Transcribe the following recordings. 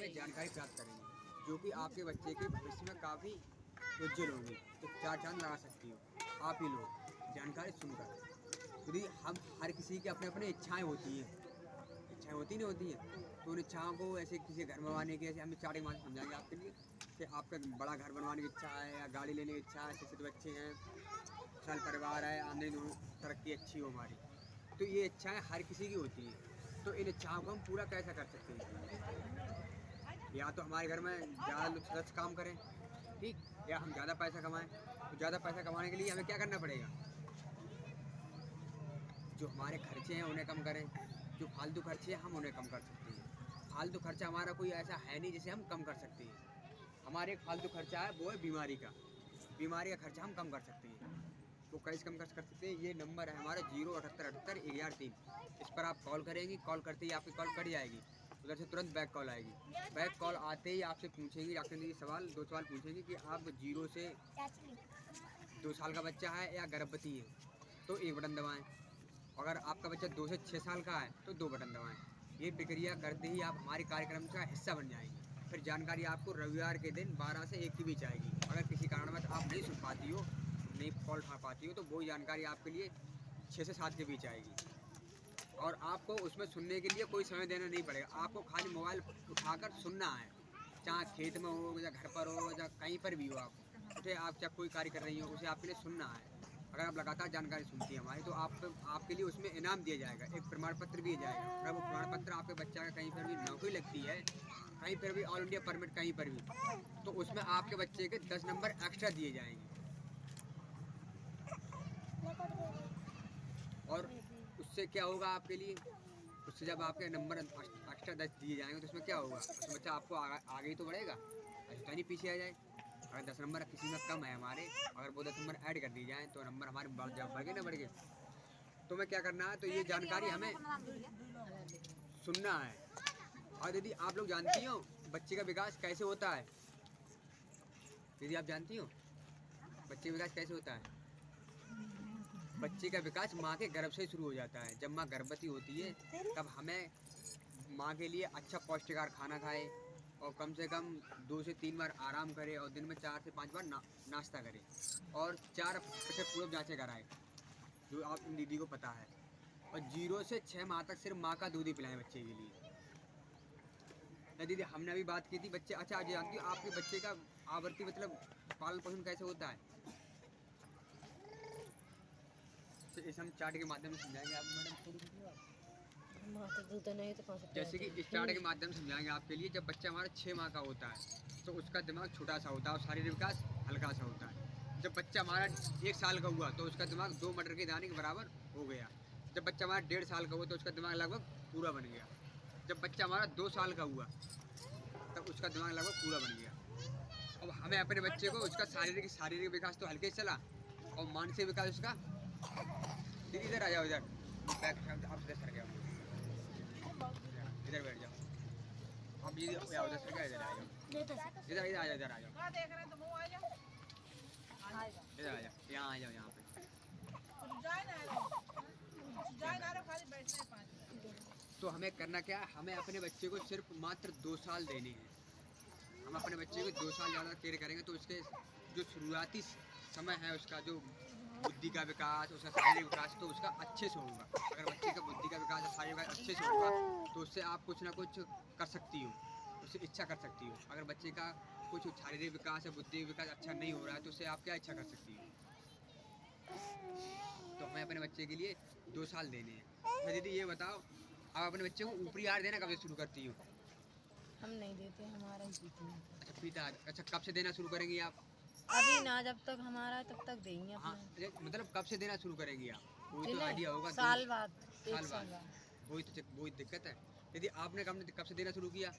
में जानकारी प्राप्त करेंगे, जो कि आपके बच्चे के भविष्य में काफ़ी उज्जवल होगी। तो चार चांद लगा सकती हो आप ही लोग जानकारी सुनकर। यदि हम हर किसी की अपने अपने इच्छाएं होती हैं, इच्छाएं होती नहीं होती हैं, तो उन इच्छाओं को ऐसे किसी घर बनवाने की, ऐसे हम चार्ट के माध्यम समझाएंगे आपके लिए कि आपका बड़ा घर बनवाने की इच्छा है या गाड़ी लेने की इच्छा है, अच्छे बच्चे हैं, खुशहाल परिवार है, आमदनी तरक्की अच्छी हो हमारी, तो ये इच्छाएं हर किसी की होती हैं। तो इन इच्छाओं को हम पूरा कैसे कर सकते हैं? या तो हमारे घर में ज़्यादा सदस्य काम करें, ठीक, या हम ज़्यादा पैसा कमाएं। तो ज़्यादा पैसा कमाने के लिए हमें क्या करना पड़ेगा? जो हमारे खर्चे हैं उन्हें कम करें, जो फालतू खर्चे हैं हम उन्हें कम कर सकते हैं। फालतू खर्चा हमारा कोई ऐसा है नहीं जिसे हम कम कर सकते हैं। हमारे एक फालतू खर्चा है, वो है बीमारी का। बीमारी का खर्चा हम कम कर सकते हैं। वो कैसे कम कर सकते हैं? ये नंबर है हमारा 07878 1103। इस पर आप कॉल करेंगी, कॉल करते ही आपकी कॉल कट जाएगी, उधर से तुरंत बैक कॉल आएगी। बैक कॉल आते ही आपसे पूछेंगी, डॉक्टर ने दो सवाल पूछेंगी कि आप 0 से 2 साल का बच्चा है या गर्भवती है, तो 1 बटन दबाएं। अगर आपका बच्चा 2 से 6 साल का है तो 2 बटन दबाएं। ये प्रक्रिया करते ही आप हमारे कार्यक्रम का हिस्सा बन जाएंगे। फिर जानकारी आपको रविवार के दिन 12 से 1 के बीच आएगी। अगर किसी कारणवश आप नहीं सुन पाती हो, नहीं कॉल उठा पाती हो, तो वो जानकारी आपके लिए 6 से 7 के बीच आएगी। और आपको उसमें सुनने के लिए कोई समय देना नहीं पड़ेगा। आपको खाली मोबाइल उठाकर सुनना है, चाहे खेत में हो या घर पर हो या कहीं पर भी हो, आप उसे, आप चाहे कोई कार्य कर रही हो, उसे आपके लिए सुनना है। अगर आप लगातार जानकारी सुनती हैं हमारी, तो आपके लिए उसमें इनाम दिया जाएगा, एक प्रमाण पत्र भी दिया जाएगा। अगर वो प्रमाण पत्र आपके बच्चा का कहीं पर भी नौकरी लगती है, कहीं पर भी ऑल इंडिया परमिट कहीं पर भी, तो उसमें आपके बच्चे के 10 नंबर एक्स्ट्रा दिए जाएंगे। और उससे क्या होगा आपके लिए? उससे जब आपके नंबर एक्स्ट्रा 10 दिए जाएंगे तो उसमें क्या होगा? उसमें बच्चा आपको आगे ही तो बढ़ेगा, ऐसा तो नहीं पीछे आ जाए। अगर 10 नंबर किसी में कम है हमारे, अगर वो 10 नंबर ऐड कर दी जाए तो नंबर हमारे बढ़ गए ना बढ़ गए। तो हमें क्या करना है? तो ये जानकारी हमें सुनना है। और यदि आप लोग जानती हो बच्चे का विकास कैसे होता है, यदि आप जानती हो बच्चे का विकास कैसे होता है? बच्चे का विकास माँ के गर्भ से शुरू हो जाता है। जब माँ गर्भवती होती है तब हमें माँ के लिए अच्छा पौष्टिक आहार खाना खाए, और कम से कम 2 से 3 बार आराम करे, और दिन में 4 से 5 बार नाश्ता करे, और 4 पेट पूर्व जाँचें कराए, जो आप इन दीदी को पता है। और 0 से 6 माह तक सिर्फ माँ का दूध ही पिलाएं बच्चे के लिए। दीदी हमने अभी बात की थी बच्चे, अच्छा आज जानती हो आपके बच्चे का आवर्ती मतलब पालन पोषण कैसे होता है? तो इस हम चार्ट के माध्यम से समझाएंगे आप मैडम। जैसे कि इस चार्ट के माध्यम से समझाएंगे आपके लिए। जब बच्चा हमारा 6 माह का होता है तो उसका दिमाग छोटा सा होता है और शारीरिक विकास हल्का सा होता है। जब बच्चा हमारा 1 साल का हुआ तो उसका दिमाग 2 मटर के दाने के बराबर हो गया। जब बच्चा हमारा 1.5 साल का हुआ तो उसका दिमाग लगभग पूरा बन गया। जब बच्चा हमारा 2 साल का हुआ तब उसका दिमाग लगभग पूरा बन गया। अब हमें अपने बच्चे को उसका शारीरिक विकास तो हल्के से चला, और मानसिक विकास उसका, दीदी इधर आ जाओ, इधर आप सीधे सर गया, इधर बैठ जाओ। आप दीदी उधर सर गया, इधर आ जाओ, इधर इधर आ जाओ, इधर आ जाओ, इधर आ जाओ, यहाँ आ जाओ, यहाँ पे। तो हमें करना क्या है? हमें अपने बच्चे को सिर्फ मात्र 2 साल देने हैं। हम अपने बच्चे को 2 साल ज़्यादा केयर करेंगे तो उसके जो शुरुआती समय है, उसका जो बुद्धि का विकास, उसका शारीरिक विकास, तो उसका अच्छे से होगा। अगर बच्चे का बुद्धि का विकास और शारीरिक विकास अच्छे से होगा तो उससे आप कुछ ना कुछ कर सकती हो, उससे इच्छा कर सकती हो। अगर बच्चे का कुछ शारीरिक विकास या बुद्धि विकास अच्छा नहीं हो रहा है तो उससे आप क्या इच्छा कर सकती हो? तो हमें अपने बच्चे के लिए 2 साल देने हैं। अच्छा दीदी ये बताओ, आप अपने बच्चे को ऊपरी आहार देना कब से शुरू करती हो? हम नहीं देते, हमारा ही पीते हैं। अच्छा पीता। अच्छा कब से देना शुरू करेंगी आप? अभी ना, जब तक हमारा है तब तक देंगे हाँ, अपना। मतलब कब से देना शुरू करेंगी आप? कोई तो जिन्हें आइडिया होगा। साल बाद, साल 1 साल बाद। बाद। वही दिक्कत है। यदि आपने कब से देना शुरू किया?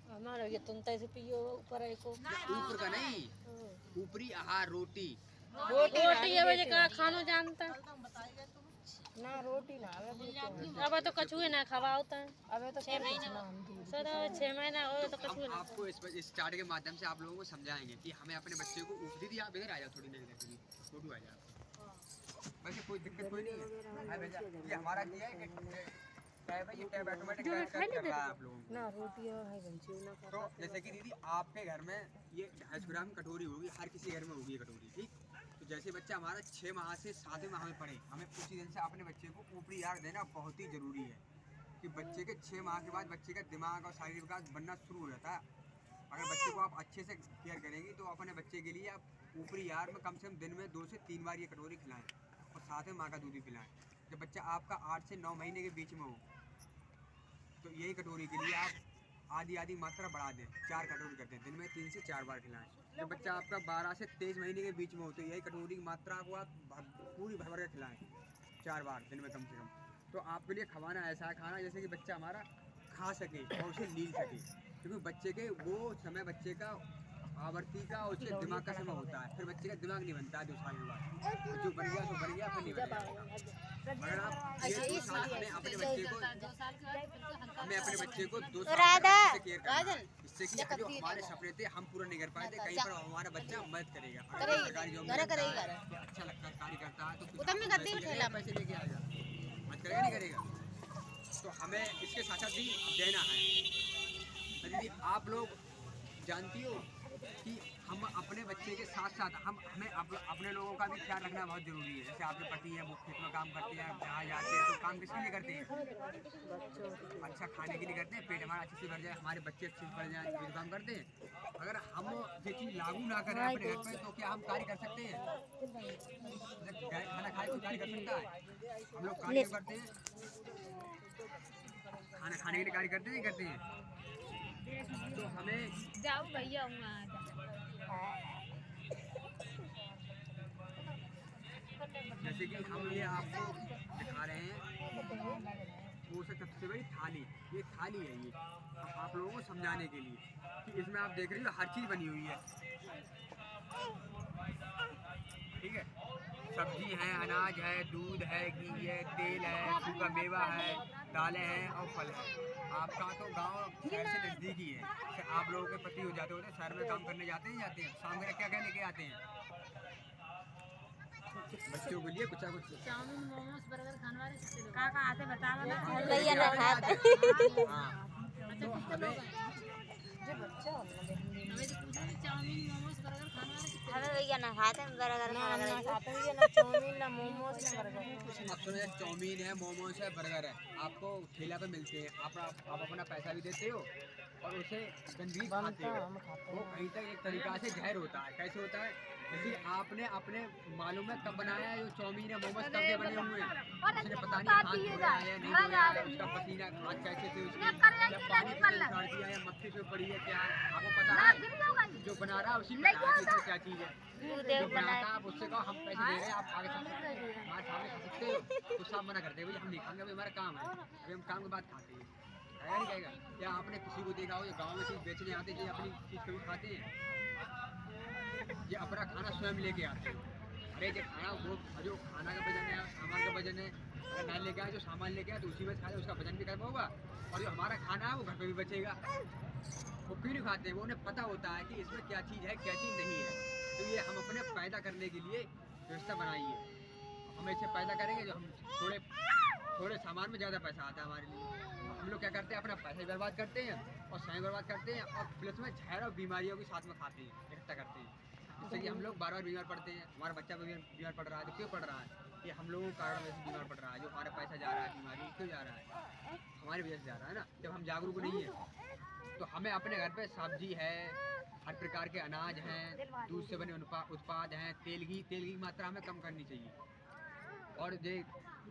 हमारा ये तुंता से पियो ऊपर है को ऊपर का नहीं, ऊपरी आहार, रोटी। रोटी है वजह का खानो जानता ना, रोटी ना अब तो कछु ना खवाता है। अब तो 6 महीना सर, 6 महीना हो तो कछु हम ना। आपको इस चार्ट के माध्यम से आप लोगों को समझाएंगे कि हमें अपने बच्चे को दीदी आप इधर आ जाओ, थोड़ी देर दीदी, फोटो आ जाओ। वैसे कोई दिक्कत कोई नहीं है। हाँ भैया, ये हमारा दिया है कि टैब है, ये टैब ऑटोमेटिक कर रहा है आप लोगों को। ना रोटी है बंची ना तो जैसे कि दीदी आपके घर में ये 250 ग्राम कटोरी होगी, हर किसी घर में होगी ये कटोरी, ठीक। तो जैसे बच्चा हमारा 6 माह से 7वें माह में पढ़े, हमें उसी दिन से अपने बच्चे को ऊपरी आहार देना बहुत ही ज़रूरी है कि बच्चे के 6 माह के बाद बच्चे का दिमाग और शारीरिक विकास बनना शुरू हो जाता है। अगर बच्चे को आप अच्छे से केयर करेंगी तो अपने बच्चे के लिए आप ऊपरी आहार में कम से कम दिन में 2 से 3 बार ये कटोरी खिलाएं और 7वें माह का दूध भी पिलाएं। जब बच्चा आपका 8 से 9 महीने के बीच में हो तो यही कटोरी के लिए आप आधी मात्रा बढ़ा दें, 4 कटोरी करते हैं, दिन में 3 से 4 बार खिलाएं। जब बच्चा आपका 12 से 23 महीने के बीच में हो तो यही कटोरी की मात्रा को आप पूरी भर के खिलाएं 4 बार दिन में कम से कम। तो आपके लिए खवाना ऐसा है खाना जैसे कि बच्चा हमारा खा सके और उसे लील सके, क्योंकि बच्चे के वो समय बच्चे का आवर्ती का उसके दिमाग का समय होता है, फिर बच्चे का दिमाग नहीं बनता है 2 साल के बाद, जो बन गया सो बन गया, फिर नहीं बनेगा। अगर आप ये 2 साल हमें अपने बच्चे को 2 साल से केयर करना, इससे कि जो हमारे सपने थे हम पूरा नहीं कर पाए थे, कहीं पर हमारा बच्चा मदद करेगा। अगर सरकारी जॉब में अच्छा लगता है, कार्य करता है तो पैसे लेके आएगा, मदद करेगा नहीं करेगा। तो हमें इसके साथ साथ भी देना है। दीदी आप लोग जानती हो कि हम अपने बच्चे के साथ साथ हमें अपने लोगों का भी ख्याल रखना बहुत ज़रूरी है। जैसे आपके पति हैं, वो खेत में काम करते हैं, जहाँ जाते हैं तो काम किसके लिए करते हैं? अच्छा खाने के लिए करते हैं, पेट हमारा अच्छे से भर जाए, हमारे बच्चे अच्छे से पढ़ जाए, तो काम करते हैं। अगर हम ये चीज़ लागू ना करें अपने घर पर तो क्या हम कार्य कर सकते हैं? खाना खाए तो कार्य कर सकता है? हम लोग कार्य करते हैं, खाना खाने के लिए कार्य करते नहीं करते हैं। तो हमें जाओ भैया जैसे कि हम ये आपको दिखा रहे हैं वो सबसे बड़ी थाली, ये थाली है, ये आप लोगों को समझाने के लिए कि इसमें आप देख रहे हो हर चीज़ बनी हुई है, ठीक है। सब्जी है, अनाज है, दूध है, घी है, तेल है, सूखा मेवा है, दालें हैं और फल है। आपका तो गांव शहर से नज़दीक ही है। आप लोगों के पति हो जाते होते शहर में काम करने जाते हैं, शाम में क्या क्या लेके आते हैं बच्चों के लिए? कुछ ना कुछ चाउमीन मोमोज बर्गर खाने वाले कहाँ आते बताओ ना। तो हमें चाउमीन मोमोज बर्गर खाने वाले हमें भैया ना खाते हैं बर्गर ना चाउमीन ना मोमोज ना बर्गर। अब सुनो, चाउमीन है, मोमोज है, बर्गर है, आपको ठेला पे मिलते हैं, आप अपना पैसा भी देते हो और उसे गंदगी खाते हो। वो कहीं तक एक तरीका से जहर होता है। कैसे होता है? जैसे आपने अपने मालूम है कब बनाया है, जो चाउमीन है मोमोज कब के बने हुए हैं, उसने पता नहीं हाथ धोया है या नहीं धोया है, उसका पसीना हाथ कैसे थे, उसमें जब पानी से उतार दिया है, मक्खी से पड़ी है, क्या है आपको पता है? जो बना रहा है उसी में इसमें क्या चीज़ है, जो बनाता है आप उससे कहो हम पैसे दे रहे हैं, आप आगे हमारे सामने खा सकते हो, तो सब मना करते हैं भाई हम नहीं खाएंगे, अभी हमारा काम है, अभी हम काम के बाद खाते हैं। कहेगा नहीं कहेगा? या आपने किसी को देखा हो जो गाँव में चीज़ बेचने आते हैं, अपनी चीज़ कभी खाते हैं, ये अपना खाना स्वयं लेके आते हैं। अरे जो खाना वो जो खाना का वजन है, सामान का वजन है, अगर ना लेके आए जो सामान लेके आए तो उसी में खा ले, उसका वजन भी कम होगा और जो हमारा खाना है वो घर पे भी बचेगा। वो क्यों नहीं खाते हैं? वो उन्हें पता होता है कि इसमें क्या चीज़ है क्या चीज़ नहीं है। तो ये हम अपने पैदा करने के लिए व्यवस्था बनाई है। हम ऐसे पैदा करेंगे जो हम थोड़े सामान में ज़्यादा पैसा आता है हमारे लिए। हम लोग क्या करते हैं? अपना पैसा भी बर्बाद करते हैं और समय बर्बाद करते हैं और प्लस में जहर और बीमारियों के साथ में खाते हैं, इकट्ठा करते हैं, जिससे कि हम लोग बार बार बीमार पड़ते हैं। हमारा बच्चा भी बीमार पड़ रहा है, तो क्यों पड़ रहा है? ये हम लोगों के कारण वजह से बीमार पड़ रहा है। जो हमारा पैसा जा रहा है बीमारी क्यों जा रहा है? हमारी वजह से जा रहा है ना। जब हम जागरूक नहीं है तो हमें अपने घर पे सब्जी है, हर प्रकार के अनाज हैं, दूध से बने उत्पाद हैं, तेल की मात्रा हमें कम करनी चाहिए। और जो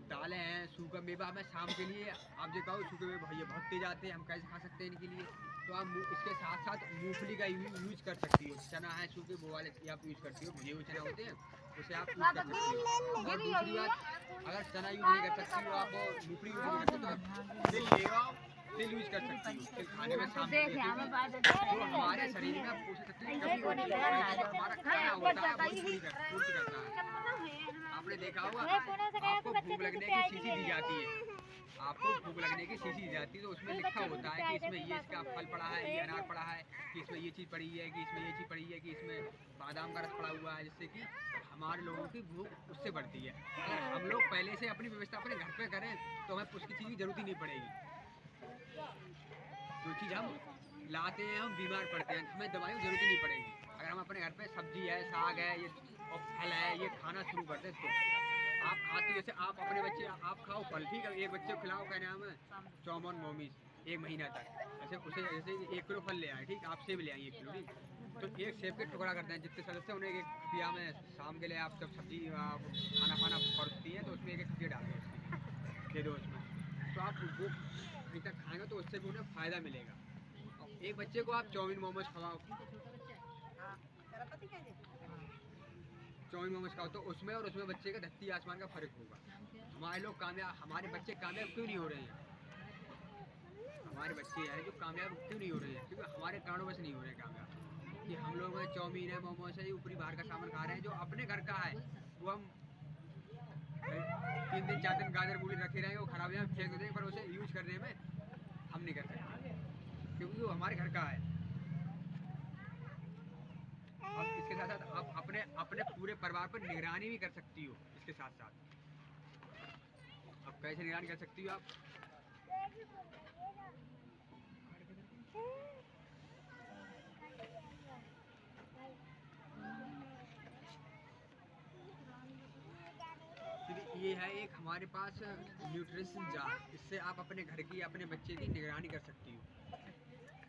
दालें हैं, सूखा मेवा हमें शाम के लिए आप जो कहो सूखे मेवे भैया बहुत तेज आते हैं, हम कैसे खा सकते हैं इनके लिए? तो आप इसके साथ साथ मूंगफली का यूज कर सकती हो। चना है सूखे वो वाले आप यूज करती हो, भुजे हुए चना होते हैं उसे आप यूज कर सकती हो। और दूसरी बात, अगर चना यूज नहीं कर सकती हो आप, मूंगफली यूज नहीं कर सकते तो तेल यूज कर सकती हो। तेल खाने में शाम जो हमारे शरीर में पोषक तत्व की कमी होती है, जो हमारा खाना होता है वो पूर्ति करता है। आपने देखा होगा आपको भूख लगने की शीशी दी जाती है, आपको भूख लगने की शीशी दी जाती है, तो उसमें लिखा होता है कि इसमें ये इसका फल पड़ा है, ये अनार पड़ा है, कि इसमें ये चीज़ पड़ी है, कि इसमें ये चीज़ पड़ी है, कि इसमें बादाम का रस पड़ा हुआ है, जिससे कि हमारे लोगों की भूख उससे बढ़ती है। अगर हम लोग पहले से अपनी व्यवस्था अपने घर पे करें तो हमें उसकी चीज़ की जरूरत ही नहीं पड़ेगी। जो चीज़ हम लाते हैं हम बीमार पड़ते हैं, हमें दवाइयों की जरूरत ही नहीं पड़ेगी। अगर हम अपने घर पे सब्जी है, साग है, ये और फल है, ये खाना शुरू करते हैं तो आप खाते, जैसे आप अपने बच्चे आप खाओ फल, ठीक है, एक बच्चे को खिलाओ, क्या नाम है, चौमन मोमीज, 1 महीना तक, ऐसे उसे जैसे 1 किलो फल ले आए, ठीक, आप सेब ले आए 1 किलो, ठीक, तो एक सेब के टुकड़ा करते हैं, जितने सदस्य उन्हें एक खपिया में शाम के लिए आप जब सब्जी खाना खाना पड़ती है तो उसमें एक खपिया डाल दो, उसकी दे दो उसमें, तो आप वो अभी तक खाएंगे तो उससे भी उन्हें फ़ायदा मिलेगा। एक बच्चे को आप चाउमीन मोमोज खवाओ, चाउमीन मोमोज खाओ, तो उसमें और उसमें बच्चे का धरती आसमान का फ़र्क होगा। हमारे लोग कामयाब, हमारे बच्चे कामयाब क्यों नहीं हो रहे हैं? हमारे बच्चे हैं जो कामयाब क्यों नहीं हो रहे हैं? क्योंकि हमारे कारणों से नहीं हो रहे हैं कामयाब, कि हम लोग चाउमीन है, मोमोज है, ऊपरी बाहर का सामान खा रहे हैं। जो अपने घर का है वो हम 3 दिन 4 दिन गाजर मूली रखे रहेंगे, वो खराब हो जाए फेंक देंगे, पर उसे यूज करने में हम नहीं कर सकते क्योंकि वो हमारे घर का है। अब इसके साथ साथ आप अपने अपने पूरे परिवार पर निगरानी भी कर सकती हो। इसके साथ साथ अब कैसे निगरानी कर सकती हो आप? ये है एक हमारे पास न्यूट्रिशन जार, इससे आप अपने घर की अपने बच्चे की निगरानी कर सकती हो।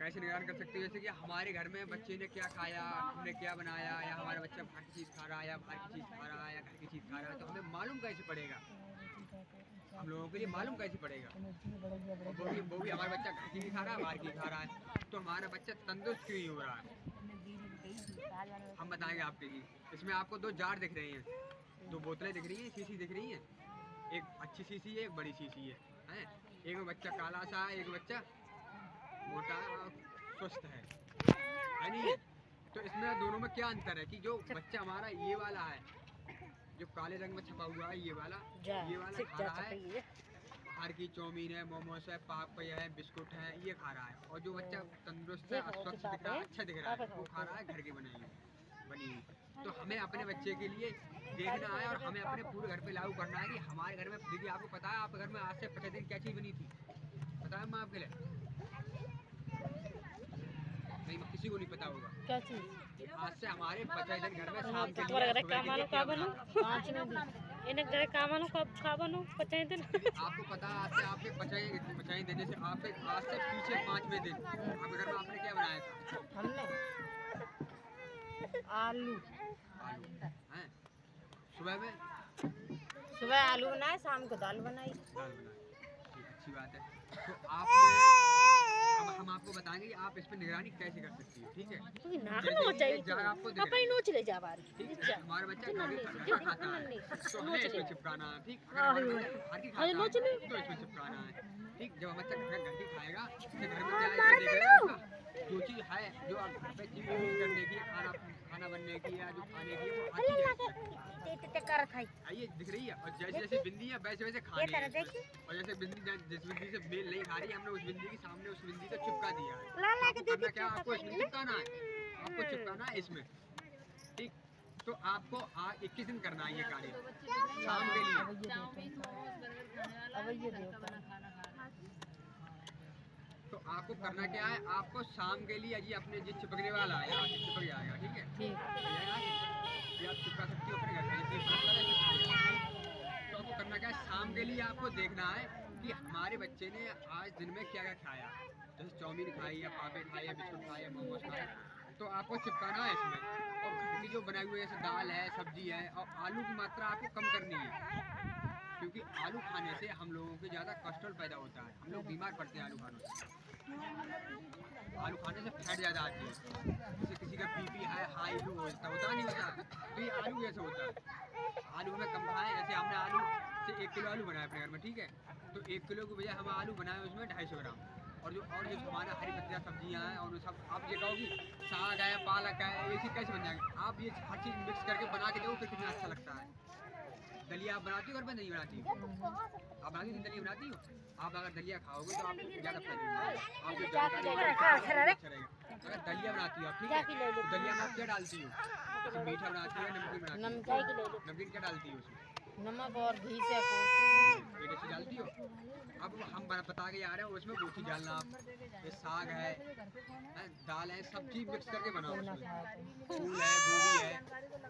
कैसे निगरानी कर सकती हो? जैसे कि हमारे घर में बच्चे ने क्या खाया, हमने क्या बनाया, या हमारा बच्चा बाहर की चीज़ खा रहा है या बाहर की चीज़ खा रहा है या घर की चीज़ खा रहा है, तो हमें मालूम कैसे पड़ेगा? हम लोगों के लिए मालूम कैसे पड़ेगा? वो भी हमारा बच्चा घर की भी खा रहा है, बाहर की खा रहा है, तो हमारा बच्चा तंदुरुस्त क्यों नहीं हो रहा है? हम बताएंगे आपके लिए। इसमें आपको 2 जार दिख रही हैं, 2 बोतलें दिख रही हैं, शीशी दिख रही हैं, एक अच्छी शीशी है, एक बड़ी शीशी है? एक में बच्चा काला सा है, एक बच्चा मोटा और स्वस्थ है नहीं? तो इसमें दोनों में क्या अंतर है कि जो बच्चा हमारा ये वाला है, जो काले रंग में छपा हुआ है, ये वाला खा रहा है, बाहर की चाउमीन है, मोमोस है, पापड़ है, बिस्कुट है, ये खा रहा है। और जो बच्चा तंदुरुस्त है, स्वच्छ दिख रहा है, अच्छा दिख रहा है, वो खा रहा है घर की बनी हुई। तो हमें अपने बच्चे के लिए देखना है और हमें अपने पूरे घर पे लागू करना है कि हमारे घर में, दीदी आपको पता है आपके घर में आज से 50 दिन क्या चीज़ बनी थी? पता है मैं आपके लिए? नहीं, किसी को नहीं पता होगा क्या चीज? आज से हमारे 50 दिन घर में शाम के तुम्हारे घर लिए काम आलो का बनो 5 दिन इन्हें घर काम आलो कब खा बनो 50 दिन। आपको पता है आज से आपके 50 दिन, जैसे आपके आज से पीछे 5वें दिन आपके घर में आपने क्या बनाया था? हमने आलू हैं? सुबह आलू बनाए, शाम को दाल बनाई। दाल बनाई, ठीक, अच्छी बात है। तो आपने हम आपको बताएंगे कि आप इस पर निगरानी कैसे कर सकती हो, ठीक है? आपको अपनी नोच ले जा बारी, ठीक है, हमारा बच्चा घर खाता है तो हमें इसमें चिपकाना है, ठीक? अगर हमारा बच्चा बाहर की खाता है तो इसमें चिपकाना है, ठीक? जब बच्चा घर की खाएगा तो घर में क्या है देखेगा, जो चीज़ है जो आप घर पे चीज़ यूज करने की, खाना बनने की या जो खाने की, वो हर चीज़ आइए दिख रही है। और जैसे जैसे बिंदी है वैसे वैसे खाने है, और जैसे बिंदी जिस बिंदी से मेल नहीं खा रही, हमने उस बिंदी के सामने उस बिंदी को चिपका दिया है। आपको करना क्या, आपको इसमें चिपकाना है, आपको चिपकाना है इसमें, ठीक? तो आपको 21 दिन करना है ये कार्य शाम के लिए। तो आपको करना क्या है, आपको शाम के लिए अजी अपने जो चिपकने वाला है यहाँ से चिपक जाएगा, ठीक है? ये आप चिपका सकती हो अपने घर में। तो आपको करना क्या है, शाम के लिए आपको देखना है कि हमारे बच्चे ने आज दिन में क्या क्या खाया, जैसे चाउमीन खाई या पापड़ खाए या बिस्कुट खाए या मोमोज खाए, तो आपको चिपकाना है इसमें। और घर की जो बनाई हुई जैसे दाल है, सब्जी है, और आलू की मात्रा आपको कम करनी है, क्योंकि आलू खाने से हम लोगों को ज़्यादा कोलेस्ट्रॉल पैदा होता है, हम लोग बीमार पड़ते हैं आलू खाने से। आलू खाने से फैट ज़्यादा आती है, जैसे किसी का बीपी हाई लो होता नहीं होता, तो ये आलू जैसे होता है। आलू हमें कम खाएं, जैसे हमने आलू से 1 किलो आलू बनाया अपने घर में, ठीक है? तो 1 किलो की बजाय हम आलू बनाए उसमें 250 ग्राम, और जो हमारे हरी पत्तियाँ सब्जियाँ हैं और सब, आप ये कहोगी साग है, पालक है, ये चीज़ कैसे बन जाएगी? आप ये हर चीज़ मिक्स करके बना के देखो फिर कितना अच्छा लगता है। दलिया आप बनाती हो घर में नहीं बनाती हो? आप बनाती हो दलिया बनाती हो? आप अगर दलिया खाओगे तो आप ज़्यादा फायदा होगा। आप जो जानकारी अच्छा रहेगा। अगर दलिया बनाती हो आप ठीक है तो दलिया में आप क्या डालती हो? जैसे मीठा बनाती हो नमकीन बनाती हो? नमकीन क्या डालती हो उसमें? नमक और घी से ये जैसे डालती हो। अब हम बता के आ रहे हैं उसमें वो चीज़ डालना आप ये साग है दाल है सब चीज़ मिक्स करके बनाओ उसमें फूल है गोभी है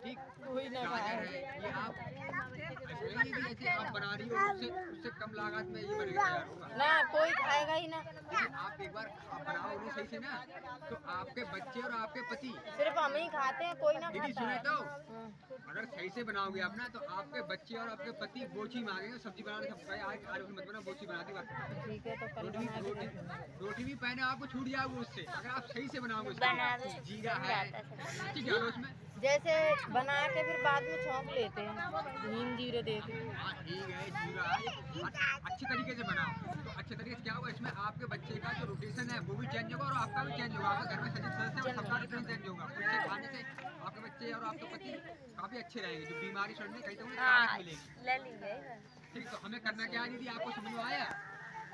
ठीक गाजर है ये आप ऐसे नहीं कि जैसे आप बना रही हो उससे उससे कम लागत में ये बनेगा तैयार होगा ना कोई खाएगा ही ना। लेकिन आप एक बार आप बनाओ नहीं सही से ना तो आपके बच्चे और आपके पति सिर्फ हम ही खाते हैं, कोई ना दीदी खाता सुने है। तो अगर सही से बनाओगे आप ना तो आपके बच्चे और आपके पति बोची मांगेंगे सब्जी बनाने सब कहे आज खा रहे हो मत बना बोची बना दी बात ठीक है तो कल रोटी बना के रोटी देखेंगे। रोटी भी पहले आपको छूट जाओगे उससे अगर आप सही से बनाओगे बना दो उसको जीरा है ठीक है उसमें जैसे बना के फिर बाद में छौंक लेते हैं हींग जीरे दे के। हाँ ठीक है जीरा है अच्छे तरीके से बनाओ तो अच्छे तरीके से क्या होगा इसमें आपके बच्चे का जो रोटेशन है वो भी चेंज होगा और आपका भी चेंज होगा आपके घर में सदस्य है सबका रोटेशन चेंज होगा उससे खाने से आपके बच्चे और आपके पति काफी अच्छे रहेंगे जो बीमारी सड़ने कहीं तो उन्हें राहत मिलेगी ले लीजिए ठीक तो हमें करना क्या है दीदी आपको समझ में आया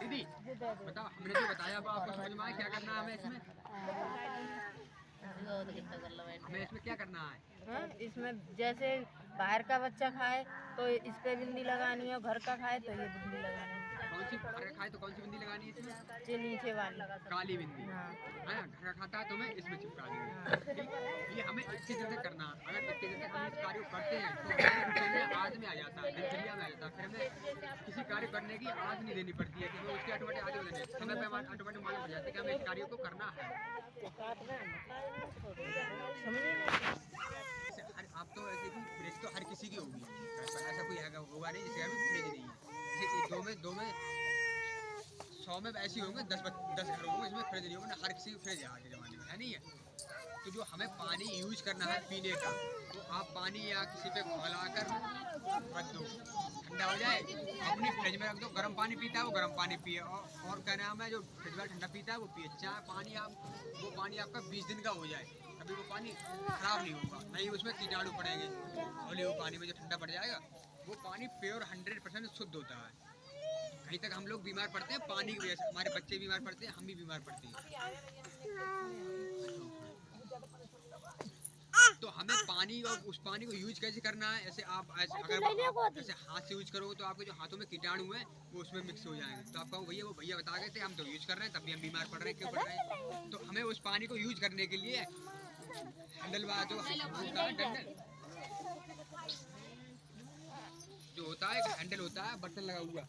दीदी बताओ हमने जो बताया वो आपको समझ में आया क्या करना है हमें इसमें हमें इसमें क्या करना है हाँ, इसमें जैसे बाहर का बच्चा खाए तो इस पे बिंदी लगानी है और घर का खाए तो ये बिंदी लगानी है। कौन सी घर का खाए तो कौन सी बिंदी लगानी है इसमें ये नीचे वाली काली बिंदी हाँ। है ना घर का खाता है तो हमें इसमें चिपका देंगे ये हमें अच्छी तरह से करना है अगर अच्छी तरह से हम इस कार्य को करते हैं तो हमारे रूटीन में आज में आ जाता है दिनचर्या में आ जाता है फिर हमें किसी कार्य करने की आज नहीं देनी पड़ती है कि हमें उसके ऑटोमेटिक आगे बढ़ने समय पे हमारे ऑटोमेटिक मालूम पड़ जाता है कि हमें इस कार्य को करना है आप तो ऐसे कि फ्रिज तो हर किसी की होगी ऐसा कोई होगा नहीं जिसके घर में फ्रिज नहीं है जैसे दो में 100 में ऐसे होंगे 10 घर होंगे इसमें फ्रिज नहीं होगा ना हर किसी की फ्रिज है आज के ज़माने में है नहीं है तो जो हमें पानी यूज करना है पीने का तो आप पानी या किसी पे खौला कर रख दो ठंडा हो जाए अपनी फ्रिज में रख दो गर्म पानी पीता है वो गर्म पानी पिए और क्या नाम है जो फ्रिज में ठंडा पीता है वो पिए चाहे पानी आप वो पानी आपका 20 दिन का हो जाए कभी वो पानी खराब नहीं होगा नहीं उसमें कीटाणु पड़ेंगे और वो पानी में जो ठंडा पड़ जाएगा वो पानी प्योर 100% शुद्ध होता है कहीं तक हम लोग बीमार पड़ते हैं पानी की वजह से हमारे बच्चे बीमार पड़ते हैं हम भी बीमार पड़ते हैं तो हमें पानी और उस पानी को यूज कैसे करना है ऐसे आप अगर आप ऐसे हाथ से यूज करोगे तो आपके जो हाथों में कीटाणु हैं वो उसमें मिक्स हो जाएंगे तो आपका भैया वो भैया बता गए थे हम तो यूज कर रहे हैं तब भी हम बीमार पड़ रहे हैं क्यों पड़ रहे हैं तो हमें उस पानी को यूज करने के लिए हैंडल जो होता है डंडल जो होता है हैंडल होता है बर्तन लगा हुआ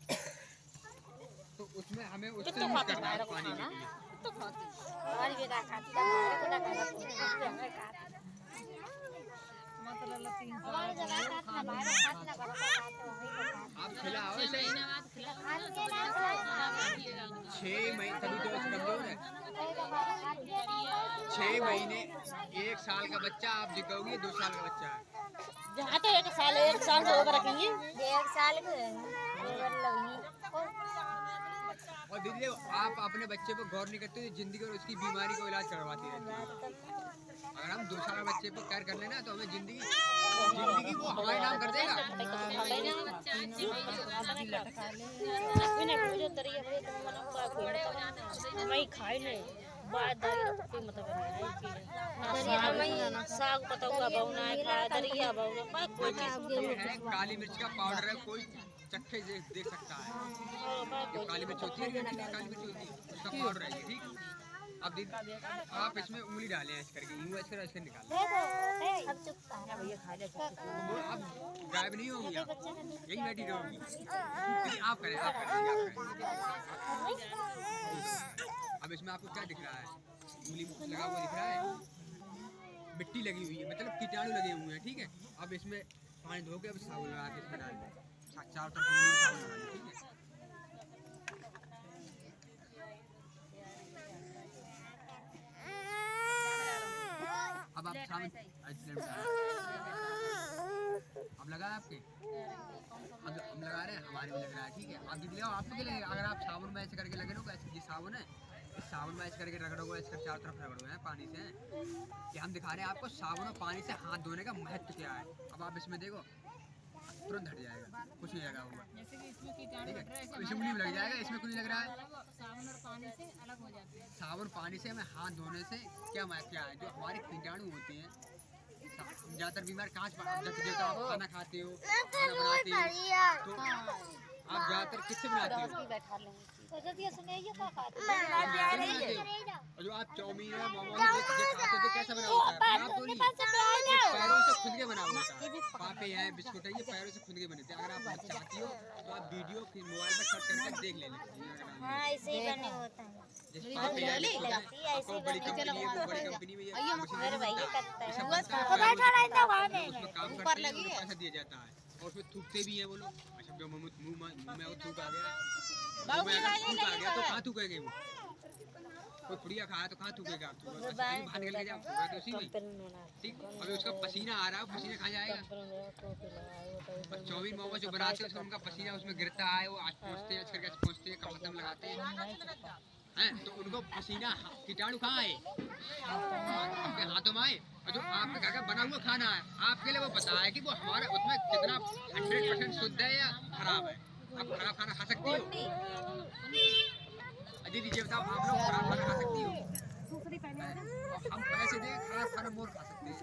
तो उसमें हमें उससे यूज करना है पानी के आप खिलाओ ऐसे 6 महीने तभी तो कमजोर है 6 महीने 1 साल का बच्चा आप जो कहोगे 2 साल का बच्चा है जहाँ तो 1 साल से होकर रखेंगे 1 साल और दीदी आप अपने बच्चे पर गौर नहीं करते जिंदगी और उसकी बीमारी को इलाज करवाती रहती है अगर हम 2 साल के बच्चे पर केयर कर लेना तो हमें जिंदगी को हमारे नाम कर देगा साग पता हुआ बहुना है दरिया बहुना कोई चीज काली मिर्च का पाउडर है कोई चक्के देख सकता है जो काली मिर्च होती है काली मिर्च होती है उसका पाउडर है ये ठीक अब दीदी आप इसमें उंगली डालें ऐसे करके यूं ऐसे निकालें आप गायब नहीं होंगी आप यही बैठी रहोगी आप करें अब इसमें आपको क्या दिख रहा है उंगली लगा हुआ दिख रहा है मिट्टी लगी हुई है मतलब कीटाणु लगे हुए हैं ठीक है अब इसमें पानी धो के अब साबुन लगा के इसमें डाल दें चारों तरफ साबुन लगा दें ठीक है अब आप साबुन अब लगा आपके अब हम लगा रहे हैं हमारे भी लग रहा है ठीक है आप दीदी आपको क्या लगेगा अगर आप साबुन में ऐसे करके लगे ना ऐसे ये साबुन है इस साबुन में ऐसे करके रगड़ोगे ऐसे चारों तरफ रगड़ोगे हैं पानी से कि हम दिखा रहे हैं आपको साबुन और पानी से हाथ धोने का महत्व क्या है अब आप इसमें देखो तुरंत हट जाएगा, कुछ नहीं लगा हुआ। ठीक है, इसमें नहीं लग जाएगा, इसमें कुछ नहीं लग रहा है। साबुन और पानी से अलग हो जाते हैं। साबुन पानी से हमें हाथ धोने से क्या है, जो हमारे कीटाणु होते हैं, ज़्यादातर बीमार कांच जब आप खाना खाते हो, खाना बनाते हो, तो आप ज़्यादातर किससे बनाते हो? और जो आप चाउमीन है, मोमोज खाते हो, कैसा बना होता है? आप तो नहीं, पैरों से खुद के बना होता है। पापे हैं, बिस्कुट है, ये पैरों से खुद के बनते हैं। अगर आप चाहती हो तो आप वीडियो मोबाइल पर सर्च करके देख लेना। हाँ ऐसे ही बने होता है। जैसे पापे है, आपको बड़ी कंपनी है, वो बड़ी कंपनी में ये मेरे भैया करता है। उसमें काम करते हैं, उनको पैसा दिया जाता है और उसमें थूकते भी हैं वो लोग। अच्छा, जो मुंह में वो थूक आ गया, मुंह में अगर थूक आ गया तो कहाँ थूकेंगे वो? कोई पुड़िया खाया तो कहाँ थूकेगा? बाहर निकल के जाओ तो उसी में। ठीक, अभी उसका पसीना आ रहा है, पसीना कहाँ जाएगा? चाउमीन मोमो जो बनाते हैं उसका उनका पसीना उसमें गिरता है, वो आज पहुँचते हैं, पहुँचते हैं, कम खत्म लगाते हैं, तो उनको पसीना कीटाणु कहाँ आए? आपके हाथों में आए। और जो आपके घर का बना हुआ खाना है, आपके लिए वो पता है कि वो हमारा उसमें कितना 100% शुद्ध है या खराब है। आप खराब खाना खा सकती हो? दीदी ये बताओ, आप लोग खराब खाना खा सकती हो? और हम पैसे दे खराब खाना मोर खा सकते हैं।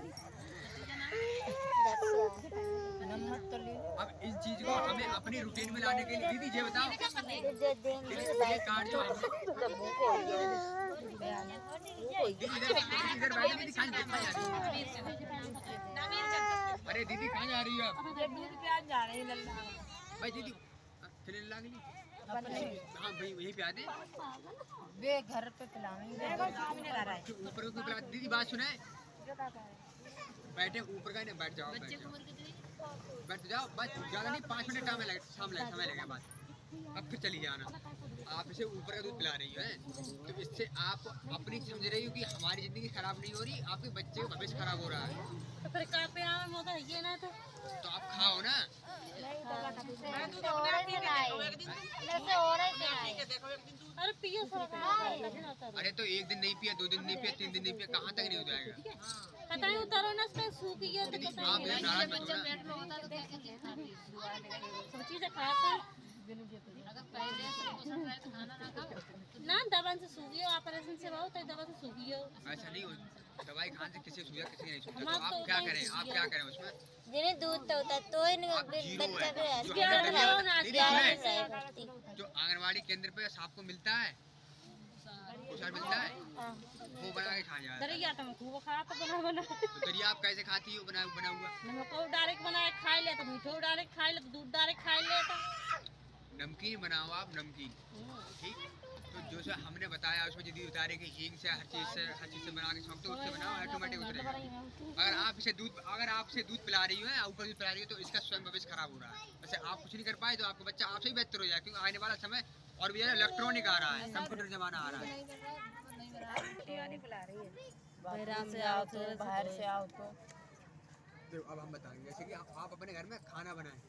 अब इस चीज को हमें अपनी रूटीन में लाने के लिए दीदी ये बताओ, ये कार्ड जो इधर बैठे दीदी कहाँ अरे दीदी कहाँ जा रही है भाई? दीदी चले लागली, हाँ भाई वहीं पे आते वे घर पे पिलाएंगे ऊपर को पिला। दीदी बात सुनाए, बैठे ऊपर का नहीं, बैठ जाओ, बैठ जाओ, बस ज़्यादा नहीं, 5 मिनट समय लगेगा बस। अब फिर चली जाना। आप इसे ऊपर का दूध पिला रही हो, तो इससे आप अपनी समझ रही हो कि हमारी ज़िंदगी खराब नहीं हो रही, आपके बच्चे का भविष्य खराब हो रहा है। तो फिर कहाँ पे आवे मौका ये ना तो आप खाओ ना। अरे पियो अरे तो 1 दिन नहीं पिया, 2 दिन नहीं पिया, 3 दिन नहीं पिया, कहाँ तक नहीं हो जाएगा? पता नहीं उतारो ना उसमें सूख गया तो आप नाराज मत होना। सोची से खाता ना दवा से सूखी हो, ऑपरेशन से बहुत है, दवा से सूखी हो। ऐसा नहीं हो, दवाई खाने से किसी सूखा किसी नहीं सूखा, तो आप क्या करें? आप क्या करें उसमें? जिन्हें दूध तो होता तो जो आंगनवाड़ी केंद्र पे आपको मिलता है, कुछ मिलता है, वो बना के खा जाए। दरिया तो खूब खा तो बना तो दरिया आप कैसे खाती हो बना हुआ? नमक डायरेक्ट बना के खा ले, तो मीठो डायरेक्ट खा ले, तो दूध डायरेक्ट खा ले। नमकीन बनाओ आप, नमकीन, ठीक। तो जो से हमने बताया उसमें यदि उतारे कि हींग से हर चीज़ से बना के छौंकते, उससे बनाओ, ऑटोमेटिक उतरेगा। अगर आपसे दूध पिला रही है, ऊपर दूध पिला रही है, तो इसका स्वयं भविष्य खराब हो रहा है। वैसे आप कुछ नहीं कर पाए तो आपका बच्चा आपसे ही बेहतर हो जाए, क्योंकि आने वाला समय और भी इलेक्ट्रॉनिक आ रहा है, कंप्यूटर जमाना आ रहा है। बाहर से आओ तो अब हम बताएंगे, जैसे कि आप अपने घर में खाना बनाएं,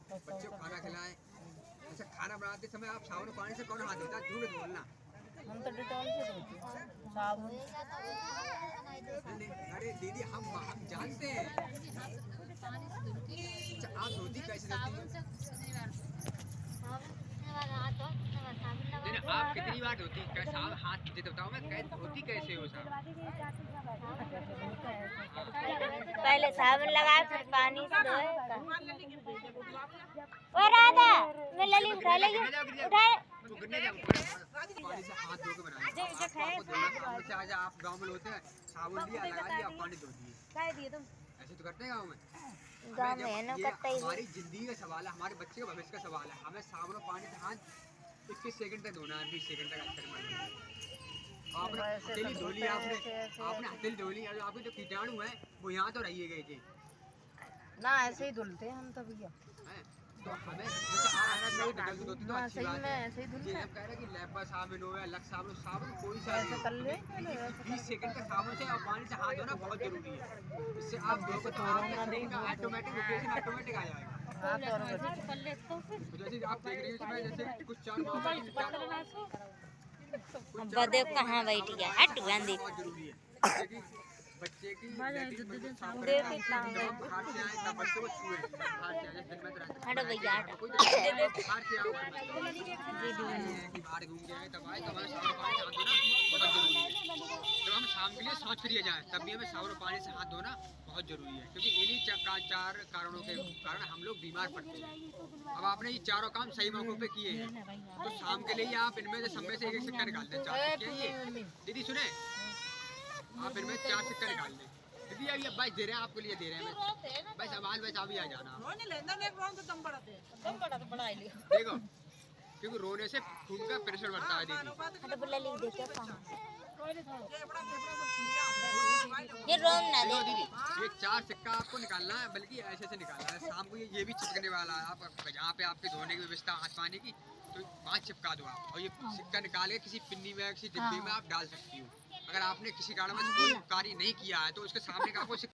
बच्चों को खाना खिलाएं। जैसे खाना बनाते समय आप साबुन पानी से कौन हाथ धोता है? झूठ बोलना। हम तो डिटॉल से धोते हैं साबुन। अरे दीदी हम जानते हैं। अच्छा, आप धोती कैसे धोती हैं? आप कितनी बार धोती? कैसे हाथ मुझे बताओ, मैं धोती कैसे हो साहब? पहले साबुन लगा फिर पानी से धोएगा। और राधा मैं लली उठा लेगी, उठा पानी से हाथ धो के बनाना। आज आप गांव में होते हैं, साबुन लिया, लगा लिया, पानी धो दिए, ऐसे तो करते हैं गाँव में। गाँव में है ना करता ही। हमारी जिंदगी का सवाल है, हमारे बच्चे का भविष्य का सवाल है। हमें साबुन और पानी से हाथ 21 सेकंड तक धोना है, 20 सेकंड तक अच्छा मारना है। आपने हथेली धो ली, आपने हथेली धो ली, आपके जो कीटाणु है वो यहाँ तो रहिए गए थे ना, ऐसे ही धुलते हम तो भैया। तो हमें तो अच्छी बात है। ऐसे ही ये हम कह रहे हैं कि लैपा साबुन हो या लक्स साबुन कोई सा ऐसे कर ले 20 सेकंड का साबुन से और पानी से हाथ धोना बहुत जरूरी है। इससे आप धोकर तो ऑटोमेटिक रोटेशन ऑटोमेटिक आ जाएगा। जैसे आप देख रही हैं, जैसे कुछ 4 बदे कहाँ बैठ गया, हट गांधी। बहुत जरूरी है। बच्चे की बाजा लेडीज दे दे साफ दे करें। कितना जब हम बाहर से आए तब बच्चों को छुए बाहर से आए दिन में तो रहते हटो भैया हटो कोई बाहर से आओ कि बाहर घूम के आए तब आए तब हमें सावर पानी से हाथ धोना बहुत जरूरी है। जब हम शाम के लिए शौच के लिए जाएं तब भी हमें सावर पानी से हाथ धोना बहुत जरूरी है, क्योंकि इन्हीं चार कारणों के कारण हम लोग बीमार पड़ते हैं। अब आपने ये चारों काम सही मौकों पे किए हैं तो शाम के लिए आप इनमें से सब में से एक सिक्का निकाल दें। 4 सिक्के हैं ये दीदी सुने, आप इनमें 4 सिक्का निकाल लें। दीदी अब बस दे रहे हैं आपके लिए दे रहे हैं बस आवाज बस अभी आ जाना देखो, क्योंकि रोने से खून का प्रेशर बढ़ता है दीदी। हटो बुला लिख देते हैं कहाँ ये रोम ना देखो दे दीदी, ये 4 सिक्का आपको निकालना है, बल्कि ऐसे से निकालना है। शाम को ये भी चिपकने वाला है। आप जहाँ पे आपके धोने की व्यवस्था हाथ पानी की तो 5 चिपका दो आप, और ये सिक्का निकाल के किसी पिन्नी में किसी डिब्बे में आप डाल सकती हो। अगर आपने किसी कारण में कोई कार्य नहीं किया है तो उसके सामने का आपको